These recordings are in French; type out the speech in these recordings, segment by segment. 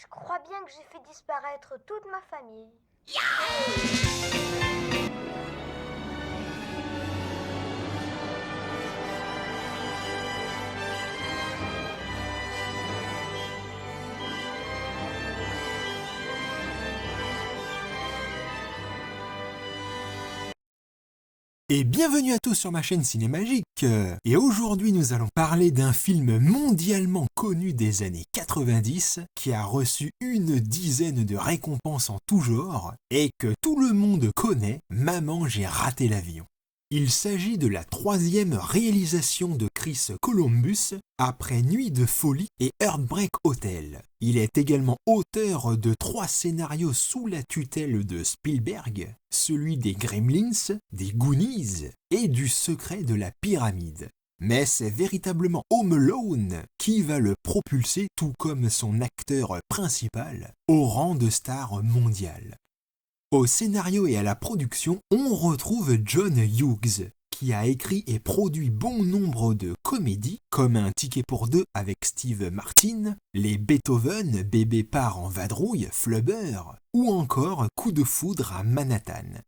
Je crois bien que j'ai fait disparaître toute ma famille. Et bienvenue à tous sur ma chaîne Cinémagique. Et aujourd'hui nous allons parler d'un film mondialement connu des années 90 qui a reçu une dizaine de récompenses en tout genre et que tout le monde connaît, Maman j'ai raté l'avion. Il s'agit de la troisième réalisation de Chris Columbus après Nuit de folie et Heartbreak Hotel. Il est également auteur de 3 scénarios sous la tutelle de Spielberg, celui des Gremlins, des Goonies et du Secret de la pyramide. Mais c'est véritablement Home Alone qui va le propulser, tout comme son acteur principal, au rang de star mondiale. Au scénario et à la production, on retrouve John Hughes, qui a écrit et produit bon nombre de comédies, comme Un ticket pour deux avec Steve Martin, les Beethoven, Bébé part en vadrouille, Flubber, ou encore Coup de foudre à Manhattan.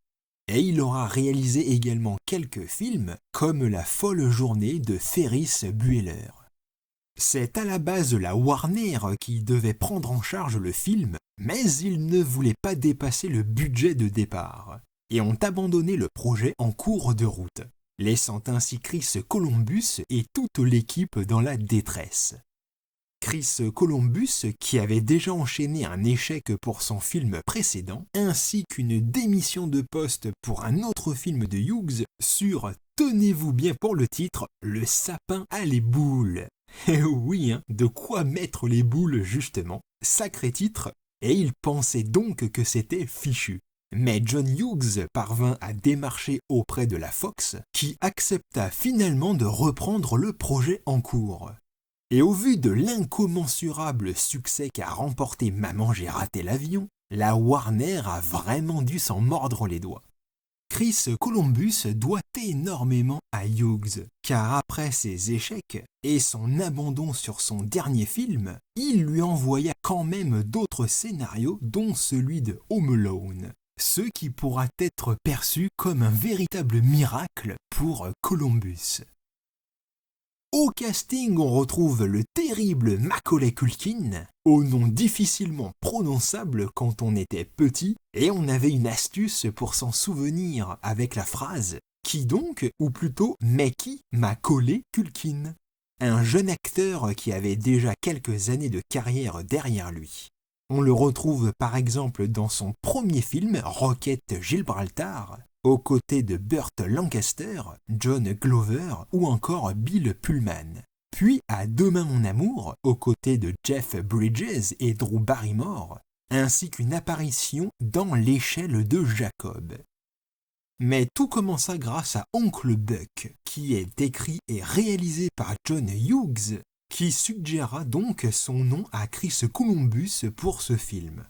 Et il aura réalisé également quelques films, comme La folle journée de Ferris Bueller. C'est à la base la Warner qui devait prendre en charge le film, mais ils ne voulaient pas dépasser le budget de départ, et ont abandonné le projet en cours de route, laissant ainsi Chris Columbus et toute l'équipe dans la détresse. Chris Columbus, qui avait déjà enchaîné un échec pour son film précédent, ainsi qu'une démission de poste pour un autre film de Hughes sur, tenez-vous bien pour le titre, Le sapin à les boules. Et oui, de quoi mettre les boules justement, sacré titre, et il pensait donc que c'était fichu. Mais John Hughes parvint à démarcher auprès de la Fox, qui accepta finalement de reprendre le projet en cours. Et au vu de l'incommensurable succès qu'a remporté Maman j'ai raté l'avion, la Warner a vraiment dû s'en mordre les doigts. Chris Columbus doit énormément à Hughes, car après ses échecs et son abandon sur son dernier film, il lui envoya quand même d'autres scénarios, dont celui de Home Alone, ce qui pourra être perçu comme un véritable miracle pour Columbus. Au casting, on retrouve le terrible Macaulay Culkin, au nom difficilement prononçable quand on était petit, et on avait une astuce pour s'en souvenir avec la phrase « Qui donc ?» ou plutôt « Mais qui Macaulay Culkin ?» Un jeune acteur qui avait déjà quelques années de carrière derrière lui. On le retrouve par exemple dans son premier film Rocket Gibraltar, aux côtés de Burt Lancaster, John Glover ou encore Bill Pullman. Puis à Demain mon amour, aux côtés de Jeff Bridges et Drew Barrymore, ainsi qu'une apparition dans L'échelle de Jacob. Mais tout commença grâce à Oncle Buck, qui est écrit et réalisé par John Hughes, qui suggéra donc son nom à Chris Columbus pour ce film.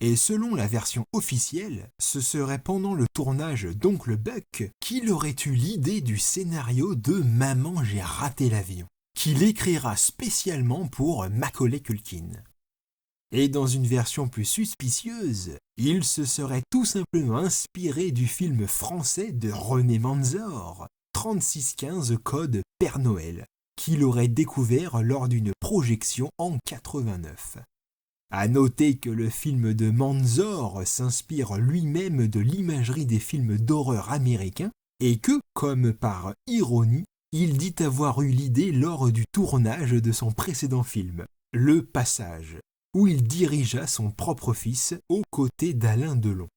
Et selon la version officielle, ce serait pendant le tournage d'Oncle Buck qu'il aurait eu l'idée du scénario de Maman j'ai raté l'avion, qu'il écrira spécialement pour Macaulay Culkin. Et dans une version plus suspicieuse, il se serait tout simplement inspiré du film français de René Manzor, 3615 Code Père Noël, qu'il aurait découvert lors d'une projection en 89. À noter que le film de Manzor s'inspire lui-même de l'imagerie des films d'horreur américains et que, comme par ironie, il dit avoir eu l'idée lors du tournage de son précédent film, Le Passage, où il dirigea son propre fils aux côtés d'Alain Delon.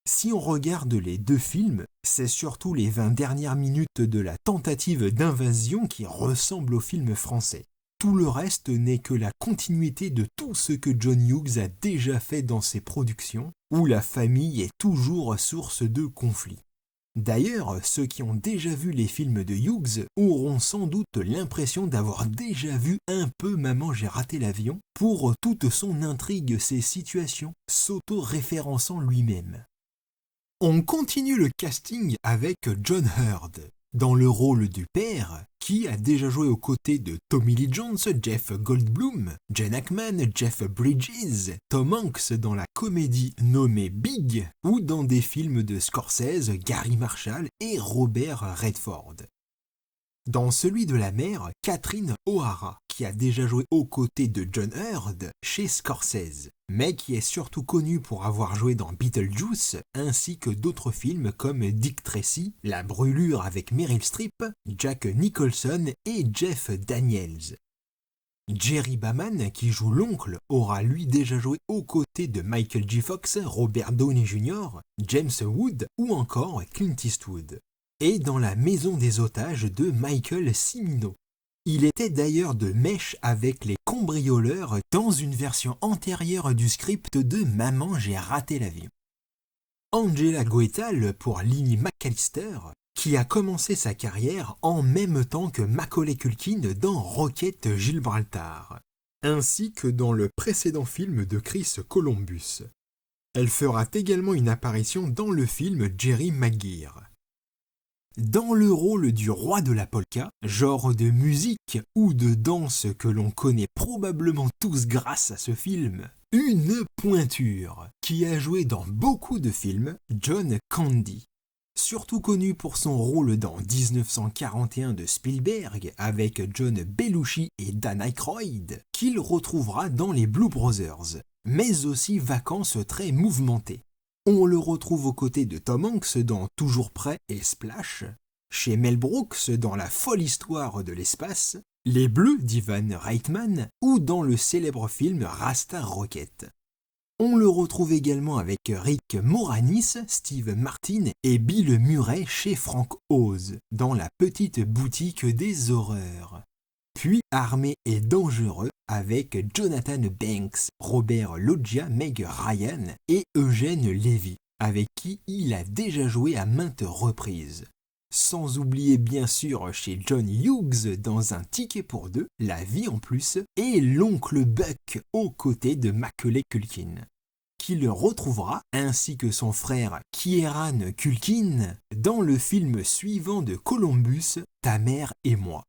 Si on regarde les deux films, c'est surtout les 20 dernières minutes de la tentative d'invasion qui ressemblent au film français. Tout le reste n'est que la continuité de tout ce que John Hughes a déjà fait dans ses productions, où la famille est toujours source de conflits. D'ailleurs, ceux qui ont déjà vu les films de Hughes auront sans doute l'impression d'avoir déjà vu un peu Maman j'ai raté l'avion pour toute son intrigue, ses situations, s'auto-référençant lui-même. On continue le casting avec John Heard, Dans le rôle du père, qui a déjà joué aux côtés de Tommy Lee Jones, Jeff Goldblum, Gene Hackman, Jeff Bridges, Tom Hanks dans la comédie nommée Big, ou dans des films de Scorsese, Gary Marshall et Robert Redford. Dans celui de la mère, Catherine O'Hara, qui a déjà joué aux côtés de John Hurt chez Scorsese, mais qui est surtout connue pour avoir joué dans Beetlejuice, ainsi que d'autres films comme Dick Tracy, La Brûlure avec Meryl Streep, Jack Nicholson et Jeff Daniels. Jerry Baman, qui joue l'oncle, aura lui déjà joué aux côtés de Michael J. Fox, Robert Downey Jr., James Wood ou encore Clint Eastwood. Et dans La Maison des otages de Michael Cimino. Il était d'ailleurs de mèche avec les cambrioleurs dans une version antérieure du script de Maman, j'ai raté l'avion. Angela Goethal pour Lily McAllister, qui a commencé sa carrière en même temps que Macaulay Culkin dans Rocket Gibraltar, ainsi que dans le précédent film de Chris Columbus. Elle fera également une apparition dans le film Jerry Maguire. Dans le rôle du roi de la polka, genre de musique ou de danse que l'on connaît probablement tous grâce à ce film, une pointure qui a joué dans beaucoup de films, John Candy. Surtout connu pour son rôle dans 1941 de Spielberg avec John Belushi et Dan Aykroyd, qu'il retrouvera dans les Blues Brothers, mais aussi Vacances très mouvementées. On le retrouve aux côtés de Tom Hanks dans Toujours prêt et Splash, chez Mel Brooks dans La folle histoire de l'espace, Les Bleus d'Ivan Reitman ou dans le célèbre film Rasta Rocket. On le retrouve également avec Rick Moranis, Steve Martin et Bill Murray chez Frank Oz dans La petite boutique des horreurs. Puis Armé et dangereux avec Jonathan Banks, Robert Loggia, Meg Ryan et Eugène Levy, avec qui il a déjà joué à maintes reprises. Sans oublier bien sûr chez John Hughes dans Un ticket pour deux, La vie en plus, et l'oncle Buck aux côtés de Macaulay Culkin, qui le retrouvera, ainsi que son frère Kieran Culkin, dans le film suivant de Columbus, Ta mère et moi.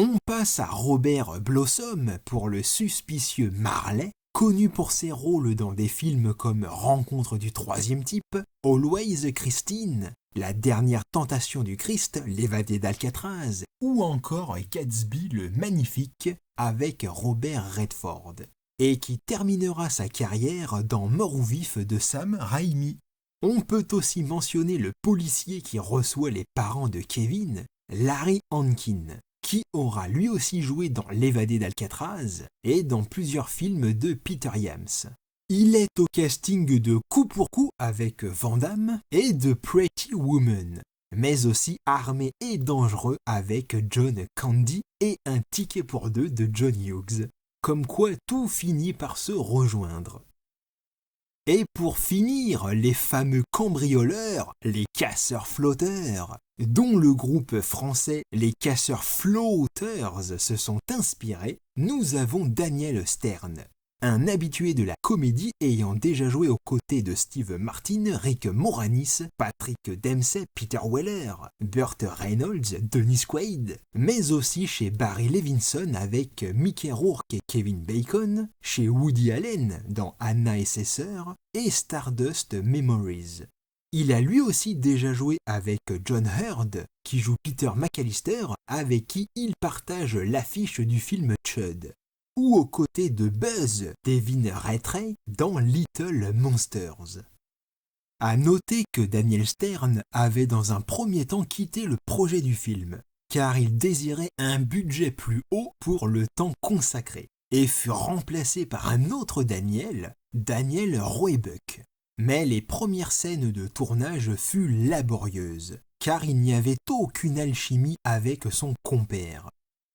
On passe à Robert Blossom pour le suspicieux Marley, connu pour ses rôles dans des films comme Rencontre du troisième type, Always Christine, La dernière tentation du Christ, L'évadé d'Alcatraz, ou encore Gatsby le Magnifique avec Robert Redford, et qui terminera sa carrière dans Mort ou vif de Sam Raimi. On peut aussi mentionner le policier qui reçoit les parents de Kevin, Larry Hankin, qui aura lui aussi joué dans L'évadé d'Alcatraz et dans plusieurs films de Peter Yams. Il est au casting de Coup pour coup avec Van Damme et de Pretty Woman, mais aussi Armé et dangereux avec John Candy et Un ticket pour deux de John Hughes. Comme quoi tout finit par se rejoindre. Et pour finir, les fameux cambrioleurs, les casseurs-flotteurs, dont le groupe français Les Casseurs Floaters se sont inspirés, nous avons Daniel Stern, un habitué de la comédie ayant déjà joué aux côtés de Steve Martin, Rick Moranis, Patrick Dempsey, Peter Weller, Burt Reynolds, Dennis Quaid, mais aussi chez Barry Levinson avec Mickey Rourke et Kevin Bacon, chez Woody Allen dans Anna et ses sœurs, et Stardust Memories. Il a lui aussi déjà joué avec John Hurt, qui joue Peter McAllister, avec qui il partage l'affiche du film Chud, ou aux côtés de Buzz, Devin Rattray, dans Little Monsters. À noter que Daniel Stern avait dans un premier temps quitté le projet du film, car il désirait un budget plus haut pour le temps consacré, et fut remplacé par un autre Daniel, Daniel Roebuck. Mais les premières scènes de tournage furent laborieuses, car il n'y avait aucune alchimie avec son compère.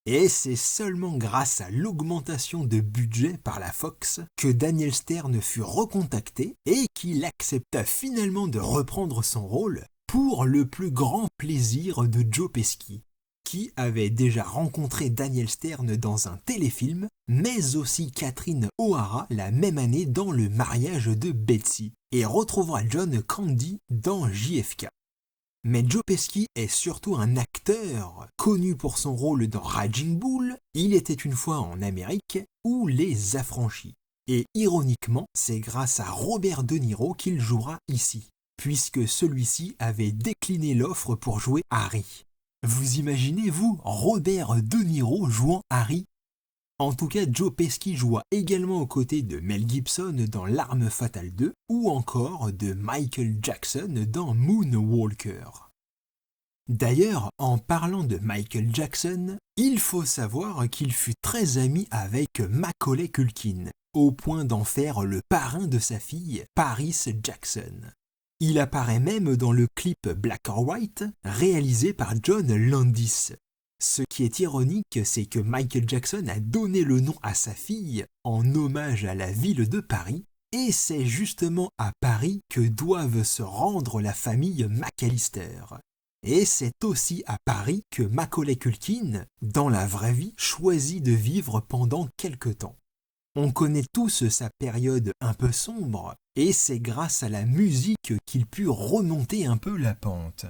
Et c'est seulement grâce à l'augmentation de budget par la Fox que Daniel Stern fut recontacté et qu'il accepta finalement de reprendre son rôle pour le plus grand plaisir de Joe Pesci, qui avait déjà rencontré Daniel Stern dans un téléfilm, mais aussi Catherine O'Hara la même année dans Le mariage de Betsy, et retrouvera John Candy dans JFK. Mais Joe Pesci est surtout un acteur connu pour son rôle dans Raging Bull, Il était une fois en Amérique ou Les Affranchis. Et ironiquement, c'est grâce à Robert De Niro qu'il jouera ici, puisque celui-ci avait décliné l'offre pour jouer Harry. Vous imaginez, vous, Robert De Niro jouant Harry? En tout cas, Joe Pesci joua également aux côtés de Mel Gibson dans L'Arme Fatale 2 ou encore de Michael Jackson dans Moonwalker. D'ailleurs, en parlant de Michael Jackson, il faut savoir qu'il fut très ami avec Macaulay Culkin, au point d'en faire le parrain de sa fille, Paris Jackson. Il apparaît même dans le clip Black or White, réalisé par John Landis. Ce qui est ironique, c'est que Michael Jackson a donné le nom à sa fille en hommage à la ville de Paris, et c'est justement à Paris que doivent se rendre la famille McAllister. Et c'est aussi à Paris que Macaulay Culkin, dans la vraie vie, choisit de vivre pendant quelque temps. On connaît tous sa période un peu sombre, et c'est grâce à la musique qu'il put remonter un peu la pente.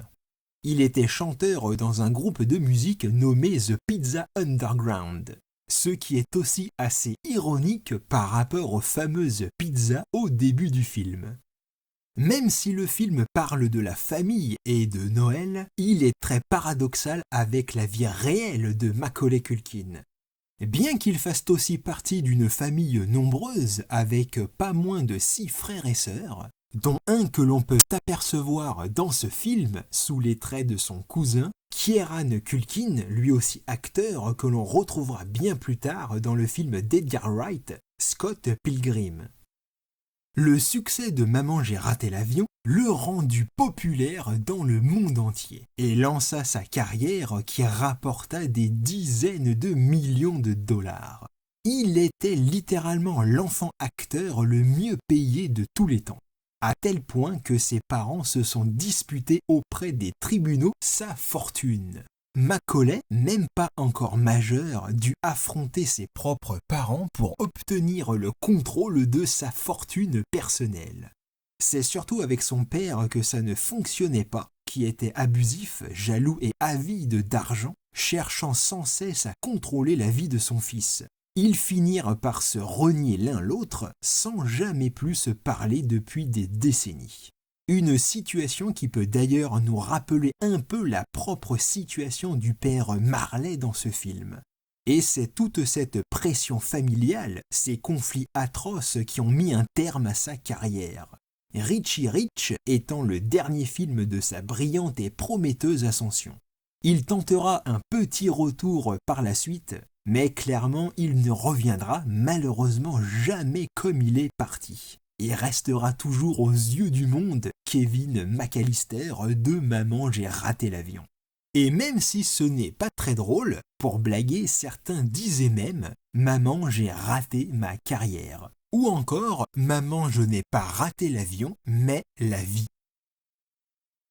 Il était chanteur dans un groupe de musique nommé The Pizza Underground, ce qui est aussi assez ironique par rapport aux fameuses pizzas au début du film. Même si le film parle de la famille et de Noël, il est très paradoxal avec la vie réelle de Macaulay Culkin. Bien qu'il fasse aussi partie d'une famille nombreuse avec pas moins de 6 frères et sœurs, dont un que l'on peut apercevoir dans ce film sous les traits de son cousin, Kieran Culkin, lui aussi acteur que l'on retrouvera bien plus tard dans le film d'Edgar Wright, Scott Pilgrim. Le succès de Maman j'ai raté l'avion le rendit populaire dans le monde entier et lança sa carrière qui rapporta des dizaines de millions de dollars. Il était littéralement l'enfant acteur le mieux payé de tous les temps, à tel point que ses parents se sont disputés auprès des tribunaux sa fortune. Macaulay, même pas encore majeur, dut affronter ses propres parents pour obtenir le contrôle de sa fortune personnelle. C'est surtout avec son père que ça ne fonctionnait pas, qui était abusif, jaloux et avide d'argent, cherchant sans cesse à contrôler la vie de son fils. Ils finirent par se renier l'un l'autre sans jamais plus se parler depuis des décennies. Une situation qui peut d'ailleurs nous rappeler un peu la propre situation du père Marley dans ce film. Et c'est toute cette pression familiale, ces conflits atroces qui ont mis un terme à sa carrière. Richie Rich étant le dernier film de sa brillante et prometteuse ascension. Il tentera un petit retour par la suite, mais clairement il ne reviendra malheureusement jamais comme il est parti. Et restera toujours aux yeux du monde Kevin McAllister de Maman j'ai raté l'avion. Et même si ce n'est pas très drôle, pour blaguer, certains disaient même « Maman j'ai raté ma carrière » ou encore « Maman je n'ai pas raté l'avion, mais la vie ».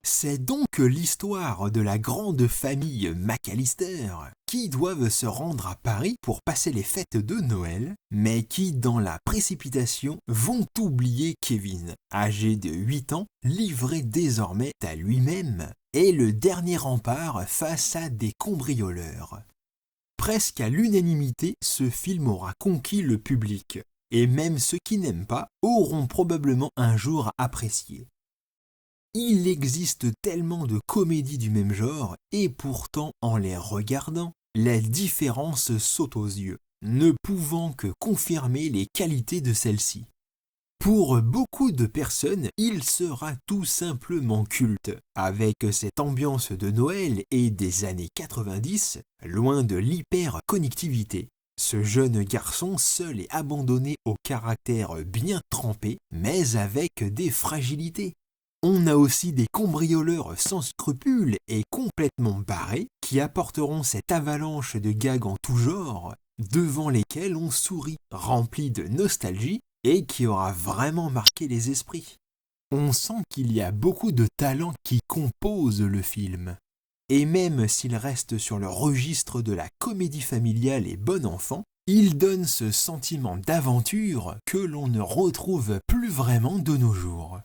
C'est donc l'histoire de la grande famille McAllister qui doivent se rendre à Paris pour passer les fêtes de Noël, mais qui, dans la précipitation, vont oublier Kevin, âgé de 8 ans, livré désormais à lui-même, et le dernier rempart face à des cambrioleurs. Presque à l'unanimité, ce film aura conquis le public, et même ceux qui n'aiment pas auront probablement un jour apprécié. Il existe tellement de comédies du même genre, et pourtant, en les regardant, la différence saute aux yeux, ne pouvant que confirmer les qualités de celle-ci. Pour beaucoup de personnes, il sera tout simplement culte, avec cette ambiance de Noël et des années 90, loin de l'hyperconnectivité. Ce jeune garçon seul et abandonné au caractère bien trempé, mais avec des fragilités. On a aussi des cambrioleurs sans scrupules et complètement barrés qui apporteront cette avalanche de gags en tout genre, devant lesquels on sourit, rempli de nostalgie et qui aura vraiment marqué les esprits. On sent qu'il y a beaucoup de talents qui composent le film. Et même s'il reste sur le registre de la comédie familiale et bon enfant, il donne ce sentiment d'aventure que l'on ne retrouve plus vraiment de nos jours.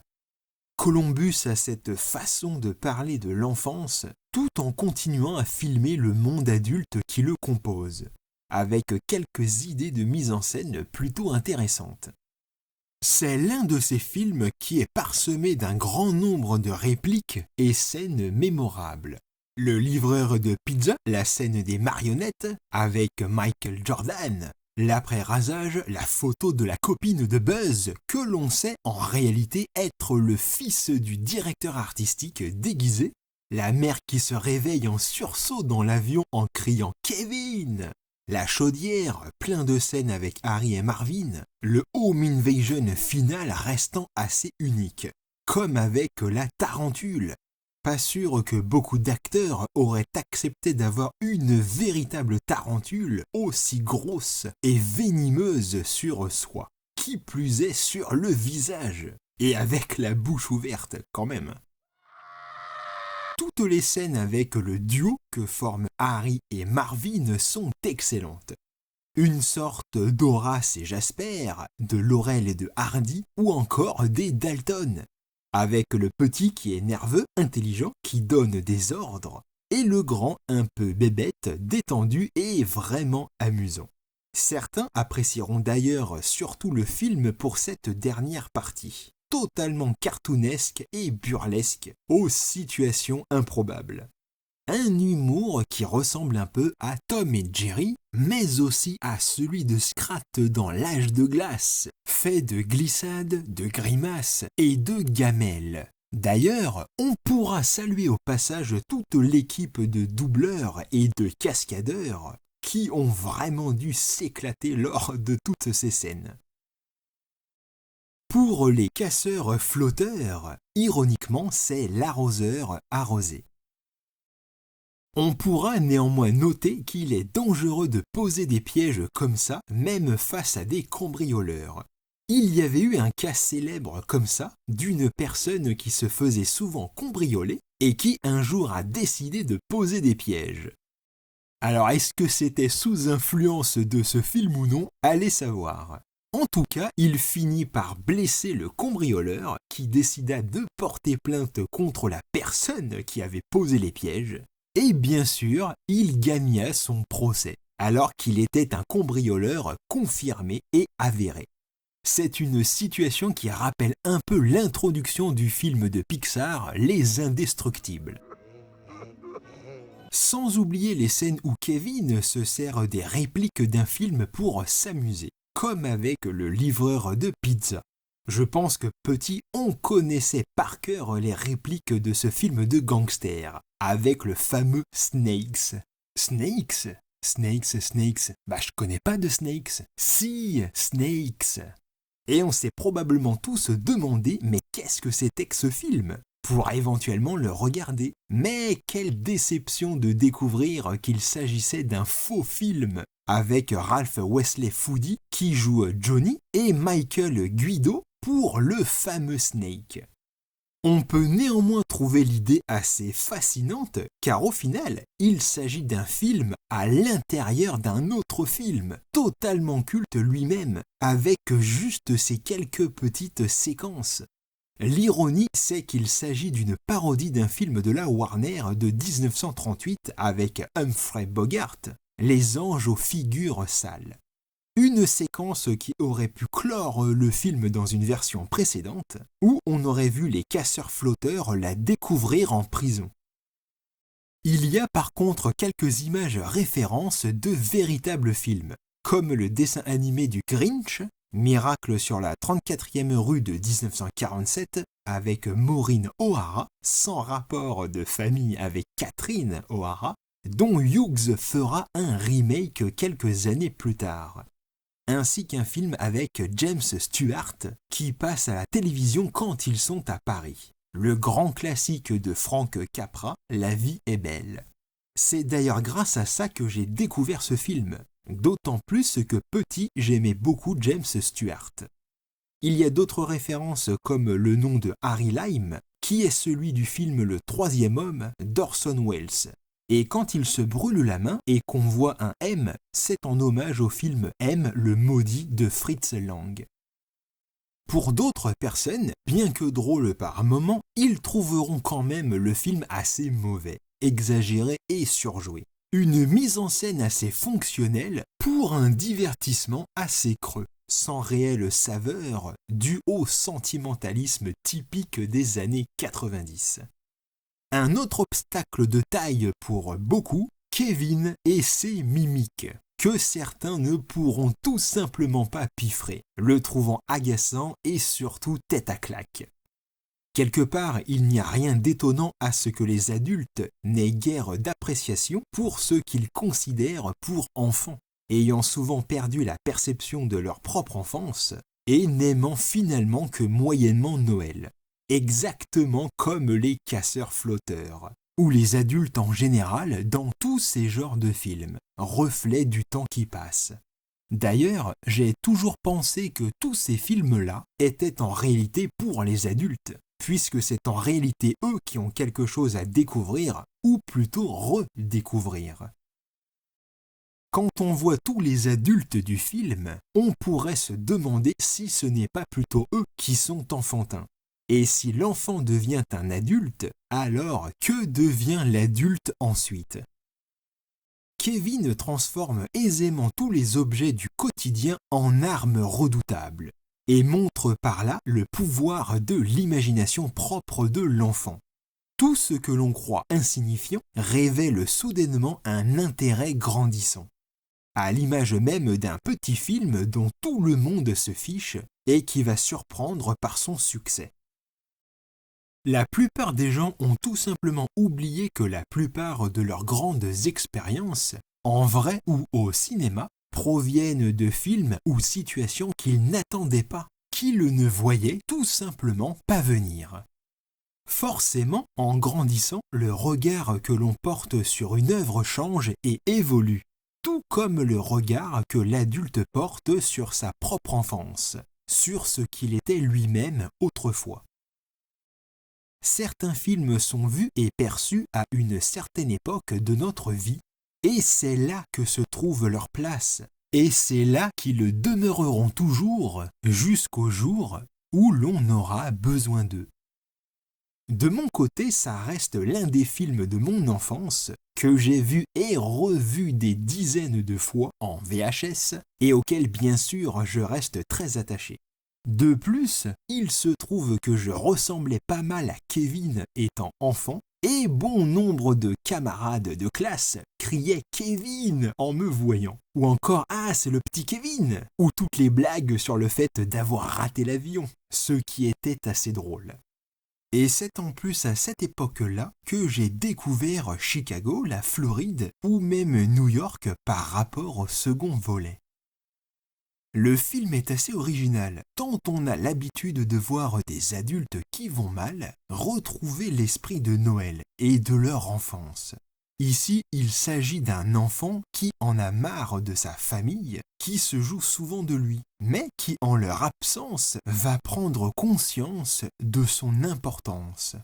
Columbus a cette façon de parler de l'enfance tout en continuant à filmer le monde adulte qui le compose, avec quelques idées de mise en scène plutôt intéressantes. C'est l'un de ces films qui est parsemé d'un grand nombre de répliques et scènes mémorables. Le livreur de pizza, la scène des marionnettes avec Michael Jordan, l'après-rasage, la photo de la copine de Buzz que l'on sait en réalité être le fils du directeur artistique déguisé, la mère qui se réveille en sursaut dans l'avion en criant « Kevin !» La chaudière, plein de scènes avec Harry et Marvin, le home invasion final restant assez unique, comme avec la tarentule. Pas sûr que beaucoup d'acteurs auraient accepté d'avoir une véritable tarentule aussi grosse et venimeuse sur soi, qui plus est sur le visage, et avec la bouche ouverte quand même. Toutes les scènes avec le duo que forment Harry et Marvin sont excellentes. Une sorte d'Horace et Jasper, de Laurel et de Hardy, ou encore des Dalton, avec le petit qui est nerveux, intelligent, qui donne des ordres, et le grand un peu bébête, détendu et vraiment amusant. Certains apprécieront d'ailleurs surtout le film pour cette dernière partie, totalement cartoonesque et burlesque, aux situations improbables. Un humour qui ressemble un peu à Tom et Jerry, mais aussi à celui de Scrat dans L'Âge de glace, fait de glissades, de grimaces et de gamelles. D'ailleurs, on pourra saluer au passage toute l'équipe de doubleurs et de cascadeurs qui ont vraiment dû s'éclater lors de toutes ces scènes. Pour les casseurs-flotteurs, ironiquement, c'est l'arroseur arrosé. On pourra néanmoins noter qu'il est dangereux de poser des pièges comme ça, même face à des cambrioleurs. Il y avait eu un cas célèbre comme ça, d'une personne qui se faisait souvent cambrioler et qui un jour a décidé de poser des pièges. Alors est-ce que c'était sous influence de ce film ou non? Allez savoir. En tout cas, il finit par blesser le cambrioleur qui décida de porter plainte contre la personne qui avait posé les pièges. Et bien sûr, il gagna son procès, alors qu'il était un cambrioleur confirmé et avéré. C'est une situation qui rappelle un peu l'introduction du film de Pixar, Les Indestructibles. Sans oublier les scènes où Kevin se sert des répliques d'un film pour s'amuser, comme avec le livreur de pizza. Je pense que petit, on connaissait par cœur les répliques de ce film de gangster, avec le fameux Snakes. Snakes? Snakes. Bah je connais pas de Snakes. Si, Snakes. Et on s'est probablement tous demandé, mais qu'est-ce que c'était que ce film? Pour éventuellement le regarder. Mais quelle déception de découvrir qu'il s'agissait d'un faux film, avec Ralph Wesley Foody qui joue Johnny et Michael Guido pour le fameux Snake. On peut néanmoins trouver l'idée assez fascinante car au final, il s'agit d'un film à l'intérieur d'un autre film, totalement culte lui-même, avec juste ces quelques petites séquences. L'ironie, c'est qu'il s'agit d'une parodie d'un film de la Warner de 1938 avec Humphrey Bogart, Les anges aux figures sales. Une séquence qui aurait pu clore le film dans une version précédente, où on aurait vu les casseurs-flotteurs la découvrir en prison. Il y a par contre quelques images références de véritables films, comme le dessin animé du Grinch, Miracle sur la 34e rue de 1947, avec Maureen O'Hara, sans rapport de famille avec Catherine O'Hara, dont Hughes fera un remake quelques années plus tard. Ainsi qu'un film avec James Stewart qui passe à la télévision quand ils sont à Paris. Le grand classique de Frank Capra, La vie est belle. C'est d'ailleurs grâce à ça que j'ai découvert ce film, d'autant plus que petit j'aimais beaucoup James Stewart. Il y a d'autres références comme le nom de Harry Lime, qui est celui du film Le Troisième Homme d'Orson Welles. Et quand il se brûle la main et qu'on voit un M, c'est en hommage au film M, le maudit de Fritz Lang. Pour d'autres personnes, bien que drôle par moments, ils trouveront quand même le film assez mauvais, exagéré et surjoué. Une mise en scène assez fonctionnelle pour un divertissement assez creux, sans réelle saveur, dû au sentimentalisme typique des années 90. Un autre obstacle de taille pour beaucoup, Kevin et ses mimiques, que certains ne pourront tout simplement pas piffrer, le trouvant agaçant et surtout tête à claque. Quelque part, il n'y a rien d'étonnant à ce que les adultes n'aient guère d'appréciation pour ce qu'ils considèrent pour enfants, ayant souvent perdu la perception de leur propre enfance et n'aimant finalement que moyennement Noël. Exactement comme les casseurs-flotteurs, ou les adultes en général dans tous ces genres de films, reflets du temps qui passe. D'ailleurs, j'ai toujours pensé que tous ces films-là étaient en réalité pour les adultes, puisque c'est en réalité eux qui ont quelque chose à découvrir, ou plutôt redécouvrir. Quand on voit tous les adultes du film, on pourrait se demander si ce n'est pas plutôt eux qui sont enfantins. Et si l'enfant devient un adulte, alors que devient l'adulte ensuite ? Kevin transforme aisément tous les objets du quotidien en armes redoutables et montre par là le pouvoir de l'imagination propre de l'enfant. Tout ce que l'on croit insignifiant révèle soudainement un intérêt grandissant, à l'image même d'un petit film dont tout le monde se fiche et qui va surprendre par son succès. La plupart des gens ont tout simplement oublié que la plupart de leurs grandes expériences, en vrai ou au cinéma, proviennent de films ou situations qu'ils n'attendaient pas, qu'ils ne voyaient tout simplement pas venir. Forcément, en grandissant, le regard que l'on porte sur une œuvre change et évolue, tout comme le regard que l'adulte porte sur sa propre enfance, sur ce qu'il était lui-même autrefois. Certains films sont vus et perçus à une certaine époque de notre vie, et c'est là que se trouve leur place, et c'est là qu'ils demeureront toujours jusqu'au jour où l'on aura besoin d'eux. De mon côté, ça reste l'un des films de mon enfance que j'ai vu et revu des dizaines de fois en VHS et auquel bien sûr je reste très attaché. De plus, il se trouve que je ressemblais pas mal à Kevin étant enfant et bon nombre de camarades de classe criaient « Kevin » en me voyant. Ou encore « Ah, c'est le petit Kevin » ou toutes les blagues sur le fait d'avoir raté l'avion, ce qui était assez drôle. Et c'est en plus à cette époque-là que j'ai découvert Chicago, la Floride ou même New York par rapport au second volet. Le film est assez original, tant on a l'habitude de voir des adultes qui vont mal retrouver l'esprit de Noël et de leur enfance. Ici, il s'agit d'un enfant qui en a marre de sa famille, qui se joue souvent de lui, mais qui en leur absence va prendre conscience de son importance.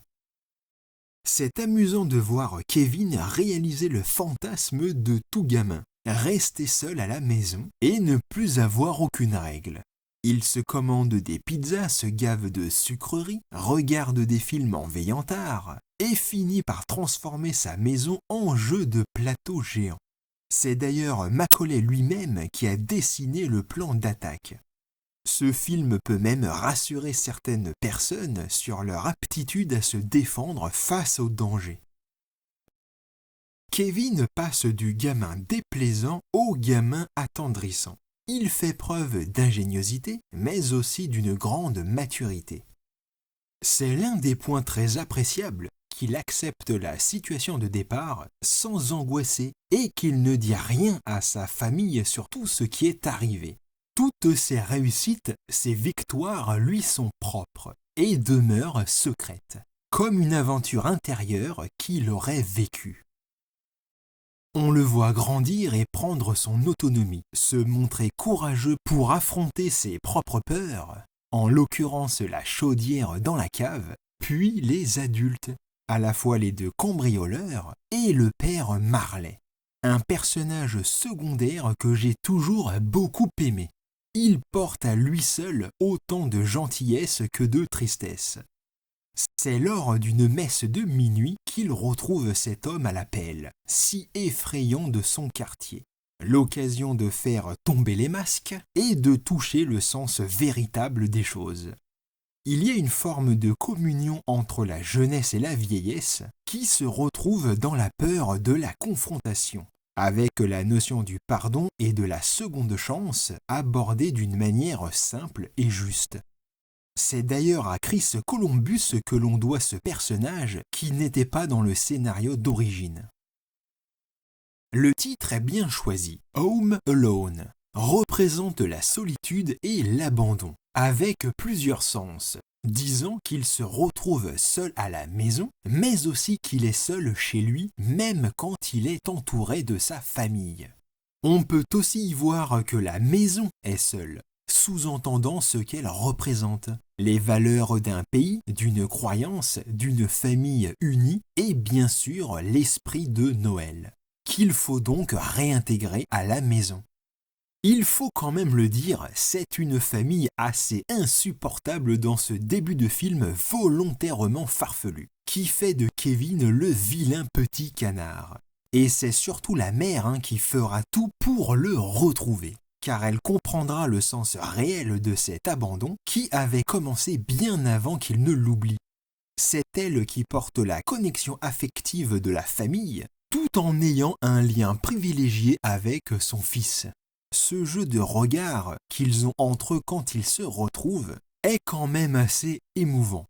C'est amusant de voir Kevin réaliser le fantasme de tout gamin. Rester seul à la maison et ne plus avoir aucune règle. Il se commande des pizzas, se gave de sucreries, regarde des films en veillant tard et finit par transformer sa maison en jeu de plateau géant. C'est d'ailleurs Macaulay lui-même qui a dessiné le plan d'attaque. Ce film peut même rassurer certaines personnes sur leur aptitude à se défendre face au danger. Kevin passe du gamin déplaisant au gamin attendrissant. Il fait preuve d'ingéniosité, mais aussi d'une grande maturité. C'est l'un des points très appréciables qu'il accepte la situation de départ sans angoisser et qu'il ne dit rien à sa famille sur tout ce qui est arrivé. Toutes ses réussites, ses victoires lui sont propres et demeurent secrètes, comme une aventure intérieure qu'il aurait vécue. On le voit grandir et prendre son autonomie, se montrer courageux pour affronter ses propres peurs, en l'occurrence la chaudière dans la cave, puis les adultes, à la fois les deux cambrioleurs et le père Marley, un personnage secondaire que j'ai toujours beaucoup aimé. il porte à lui seul autant de gentillesse que de tristesse. C'est lors d'une messe de minuit qu'il retrouve cet homme à la pelle, si effrayant de son quartier. L'occasion de faire tomber les masques et de toucher le sens véritable des choses. Il y a une forme de communion entre la jeunesse et la vieillesse qui se retrouve dans la peur de la confrontation, avec la notion du pardon et de la seconde chance abordée d'une manière simple et juste. C'est d'ailleurs à Chris Columbus que l'on doit ce personnage qui n'était pas dans le scénario d'origine. Le titre est bien choisi, Home Alone, représente la solitude et l'abandon, avec plusieurs sens, disant qu'il se retrouve seul à la maison, mais aussi qu'il est seul chez lui, même quand il est entouré de sa famille. On peut aussi y voir que la maison est seule, sous-entendant ce qu'elle représente, les valeurs d'un pays, d'une croyance, d'une famille unie et bien sûr l'esprit de Noël, qu'il faut donc réintégrer à la maison. Il faut quand même le dire, c'est une famille assez insupportable dans ce début de film volontairement farfelu, qui fait de Kevin le vilain petit canard. Et c'est surtout la mère qui fera tout pour le retrouver, car elle comprendra le sens réel de cet abandon qui avait commencé bien avant qu'il ne l'oublie. C'est elle qui porte la connexion affective de la famille, tout en ayant un lien privilégié avec son fils. Ce jeu de regard qu'ils ont entre eux quand ils se retrouvent est quand même assez émouvant.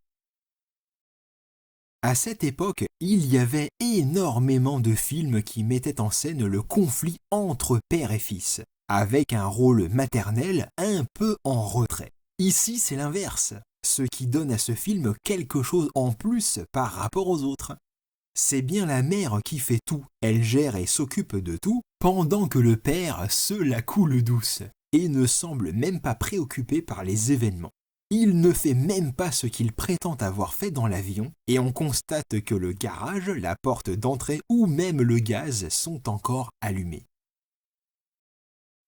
À cette époque, il y avait énormément de films qui mettaient en scène le conflit entre père et fils, avec un rôle maternel un peu en retrait. Ici, c'est l'inverse, ce qui donne à ce film quelque chose en plus par rapport aux autres. C'est bien la mère qui fait tout, elle gère et s'occupe de tout, pendant que le père se la coule douce, et ne semble même pas préoccupé par les événements. Il ne fait même pas ce qu'il prétend avoir fait dans l'avion, et on constate que le garage, la porte d'entrée ou même le gaz sont encore allumés.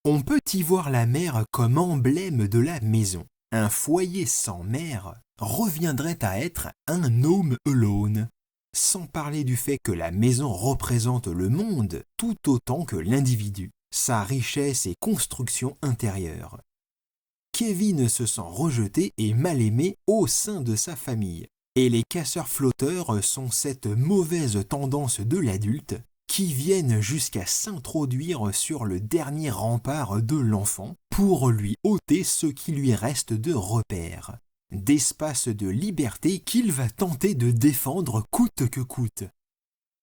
On peut y voir la mère comme emblème de la maison. Un foyer sans mère reviendrait à être un home alone. Sans parler du fait que la maison représente le monde tout autant que l'individu, sa richesse et construction intérieure. Kevin se sent rejeté et mal aimé au sein de sa famille, et les casseurs-flotteurs sont cette mauvaise tendance de l'adulte qui viennent jusqu'à s'introduire sur le dernier rempart de l'enfant pour lui ôter ce qui lui reste de repères, d'espace de liberté qu'il va tenter de défendre coûte que coûte.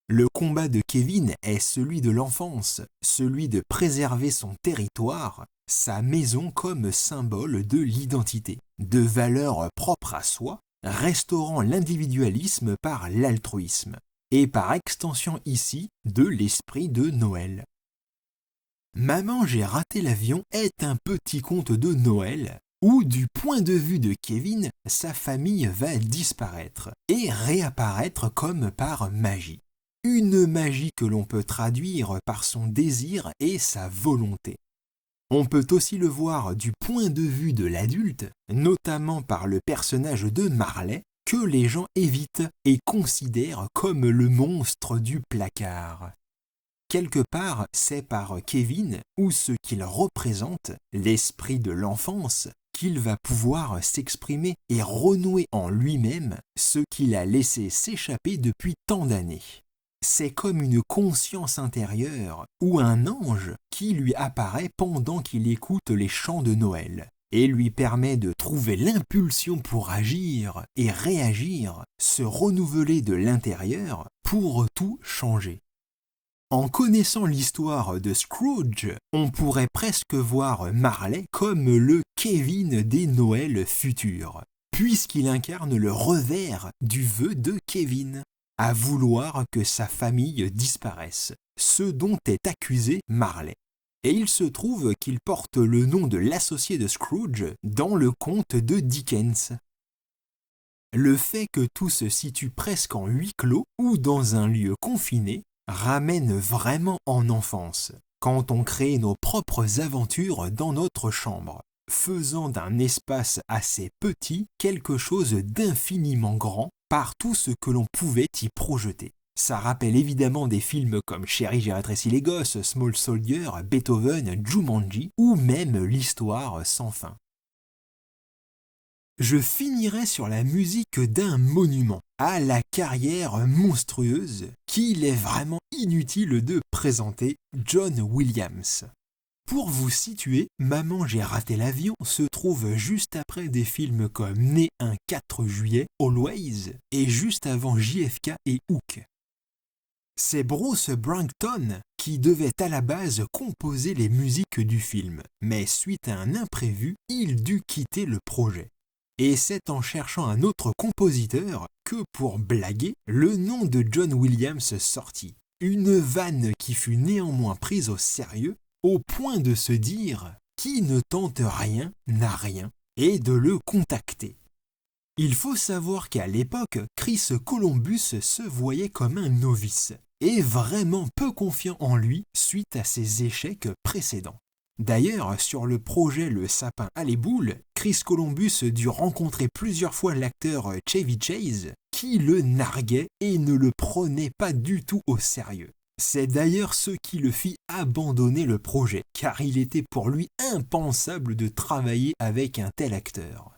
Le combat de Kevin est celui de l'enfance, celui de préserver son territoire, sa maison comme symbole de l'identité, de valeurs propres à soi, restaurant l'individualisme par l'altruisme, et par extension ici de l'esprit de Noël. Maman, j'ai raté l'avion est un petit conte de Noël où, du point de vue de Kevin, sa famille va disparaître et réapparaître comme par magie. Une magie que l'on peut traduire par son désir et sa volonté. On peut aussi le voir du point de vue de l'adulte, notamment par le personnage de Marley, que les gens évitent et considèrent comme le monstre du placard. Quelque part, c'est par Kevin, ou ce qu'il représente, l'esprit de l'enfance, qu'il va pouvoir s'exprimer et renouer en lui-même ce qu'il a laissé s'échapper depuis tant d'années. C'est comme une conscience intérieure ou un ange qui lui apparaît pendant qu'il écoute les chants de Noël et lui permet de trouver l'impulsion pour agir et réagir, se renouveler de l'intérieur pour tout changer. En connaissant l'histoire de Scrooge, on pourrait presque voir Marley comme le Kevin des Noëls futurs, puisqu'il incarne le revers du vœu de Kevin, à vouloir que sa famille disparaisse, ce dont est accusé Marley. Et il se trouve qu'il porte le nom de l'associé de Scrooge dans le conte de Dickens. Le fait que tout se situe presque en huis clos ou dans un lieu confiné ramène vraiment en enfance, quand on crée nos propres aventures dans notre chambre, faisant d'un espace assez petit quelque chose d'infiniment grand par tout ce que l'on pouvait y projeter. Ça rappelle évidemment des films comme Chérie, j'ai rétréci les gosses, Small Soldier, Beethoven, Jumanji ou même L'Histoire sans fin. Je finirai sur la musique d'un monument à la carrière monstrueuse qu'il est vraiment inutile de présenter, John Williams. Pour vous situer, Maman j'ai raté l'avion se trouve juste après des films comme Né un 4 juillet, Always, et juste avant JFK et Hook. C'est Bruce Brampton qui devait à la base composer les musiques du film, mais suite à un imprévu, il dut quitter le projet. Et c'est en cherchant un autre compositeur que, pour blaguer, le nom de John Williams sortit. Une vanne qui fut néanmoins prise au sérieux, au point de se dire « qui ne tente rien n'a rien » et de le contacter. Il faut savoir qu'à l'époque, Chris Columbus se voyait comme un novice et vraiment peu confiant en lui suite à ses échecs précédents. D'ailleurs, sur le projet Le Sapin à les boules, Chris Columbus dut rencontrer plusieurs fois l'acteur Chevy Chase, qui le narguait et ne le prenait pas du tout au sérieux. C'est d'ailleurs ce qui le fit abandonner le projet, car il était pour lui impensable de travailler avec un tel acteur.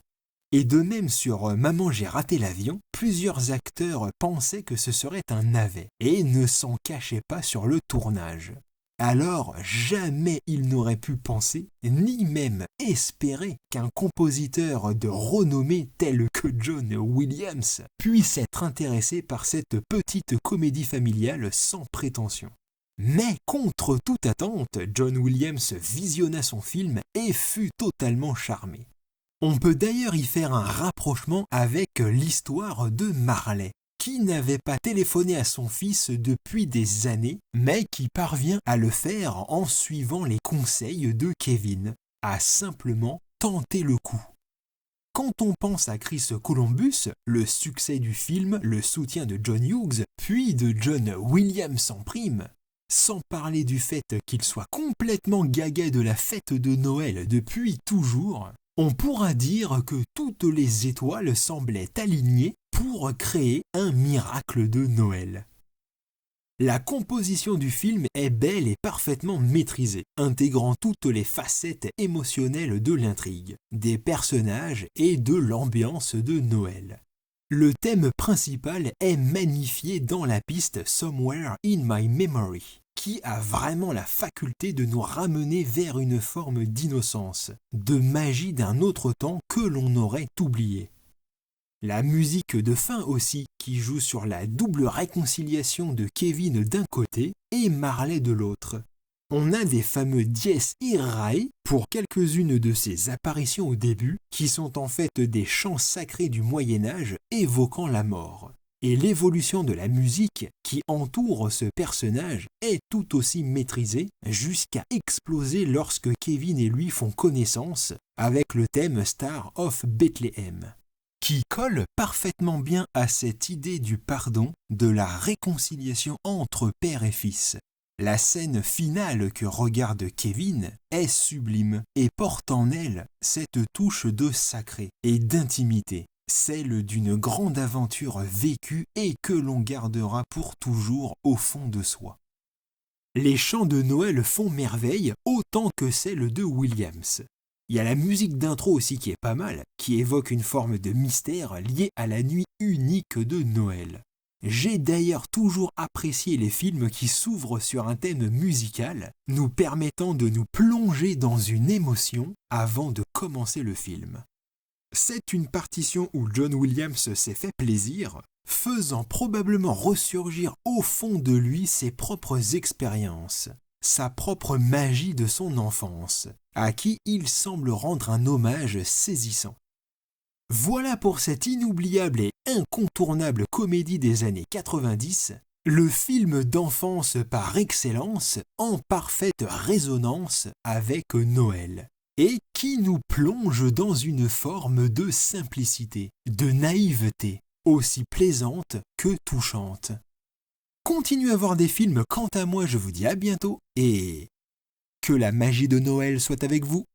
Et de même sur Maman j'ai raté l'avion, plusieurs acteurs pensaient que ce serait un navet et ne s'en cachaient pas sur le tournage. Alors jamais ils n'auraient pu penser, ni même espérer qu'un compositeur de renommée tel que John Williams puisse être intéressé par cette petite comédie familiale sans prétention. Mais contre toute attente, John Williams visionna son film et fut totalement charmé. On peut d'ailleurs y faire un rapprochement avec l'histoire de Marley, qui n'avait pas téléphoné à son fils depuis des années, mais qui parvient à le faire en suivant les conseils de Kevin, à simplement tenter le coup. Quand on pense à Chris Columbus, le succès du film, le soutien de John Hughes, puis de John Williams en prime, sans parler du fait qu'il soit complètement gaga de la fête de Noël depuis toujours, on pourra dire que toutes les étoiles semblaient alignées pour créer un miracle de Noël. La composition du film est belle et parfaitement maîtrisée, intégrant toutes les facettes émotionnelles de l'intrigue, des personnages et de l'ambiance de Noël. Le thème principal est magnifié dans la piste Somewhere in My Memory, qui a vraiment la faculté de nous ramener vers une forme d'innocence, de magie d'un autre temps que l'on aurait oublié. La musique de fin aussi, qui joue sur la double réconciliation de Kevin d'un côté et Marley de l'autre. On a des fameux dies irae pour quelques-unes de ses apparitions au début, qui sont en fait des chants sacrés du Moyen-Âge évoquant la mort. Et l'évolution de la musique qui entoure ce personnage est tout aussi maîtrisée, jusqu'à exploser lorsque Kevin et lui font connaissance avec le thème Star of Bethlehem, qui colle parfaitement bien à cette idée du pardon, de la réconciliation entre père et fils. La scène finale que regarde Kevin est sublime et porte en elle cette touche de sacré et d'intimité, celle d'une grande aventure vécue et que l'on gardera pour toujours au fond de soi. Les chants de Noël font merveille autant que celle de Williams. Il y a la musique d'intro aussi qui est pas mal, qui évoque une forme de mystère liée à la nuit unique de Noël. J'ai d'ailleurs toujours apprécié les films qui s'ouvrent sur un thème musical, nous permettant de nous plonger dans une émotion avant de commencer le film. C'est une partition où John Williams s'est fait plaisir, faisant probablement ressurgir au fond de lui ses propres expériences, sa propre magie de son enfance, à qui il semble rendre un hommage saisissant. Voilà pour cette inoubliable et incontournable comédie des années 90, le film d'enfance par excellence, en parfaite résonance avec Noël, et qui nous plonge dans une forme de simplicité, de naïveté, aussi plaisante que touchante. Continuez à voir des films, quant à moi je vous dis à bientôt, et que la magie de Noël soit avec vous.